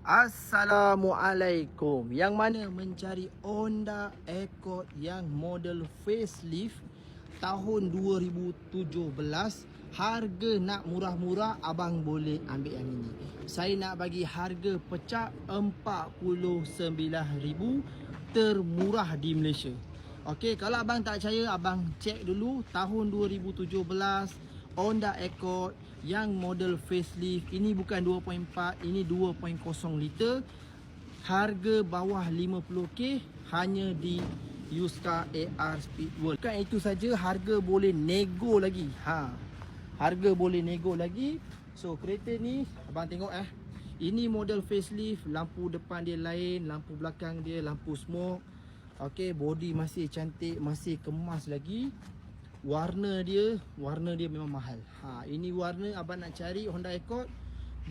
Assalamualaikum. Yang mana mencari Honda Accord yang model facelift tahun 2017, harga nak murah-murah, abang boleh ambil yang ini. Saya nak bagi harga pecah 49,000 termurah di Malaysia. Okey, kalau abang tak percaya, abang cek dulu tahun 2017 Honda Accord yang model facelift. Ini bukan 2.4, ini 2.0 liter. Harga bawah 50k hanya di Yuska AR Speedworld. Bukan itu saja, harga boleh nego lagi. Harga boleh nego lagi. So kereta ni abang tengok ini model facelift, lampu depan dia lain, lampu belakang dia lampu smoke. Okey, body masih cantik, masih kemas lagi. Warna dia memang mahal. Ini warna abang nak cari Honda Accord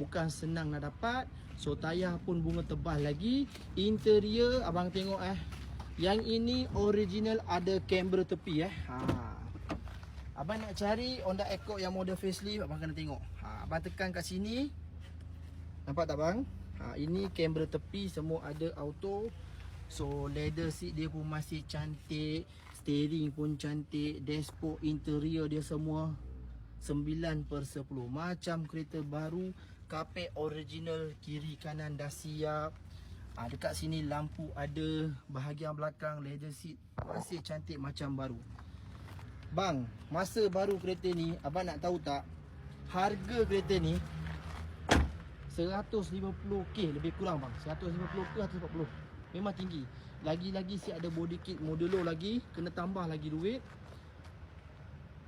bukan senang nak dapat. So tayar pun bunga tebal lagi. Interior abang tengok yang ini original, ada kamera tepi Abang nak cari Honda Accord yang model facelift, abang kena tengok. Abang tekan kat sini. Nampak tak bang? Ini kamera tepi semua ada auto. So leather seat dia pun masih cantik, steering pun cantik, dashboard interior dia semua 9/10 macam kereta baru. Kapet original, kiri kanan dah siap. Dekat sini lampu ada, bahagian belakang leather seat masih cantik macam baru. Bang, masa baru kereta ni, abang nak tahu tak, harga kereta ni 150k lebih kurang bang. 150 ke 140. Memang tinggi. Lagi-lagi si ada body kit modulo lagi, kena tambah lagi duit.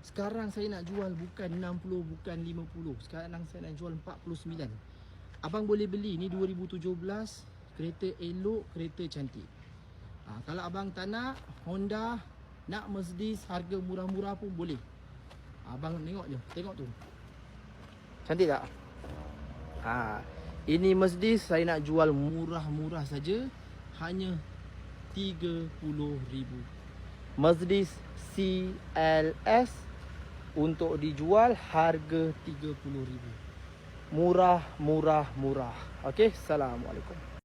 Sekarang saya nak jual bukan 60, bukan 50. Sekarang saya nak jual 49. Abang boleh beli ni 2017, kereta elok, kereta cantik. Kalau abang tak nak Honda, nak Mercedes harga murah-murah pun boleh. Abang tengok je, tengok tu. Cantik tak? Ini Mercedes saya nak jual murah-murah saja, hanya 30,000. Mercedes CLS untuk dijual harga 30,000. Murah. Okey, assalamualaikum.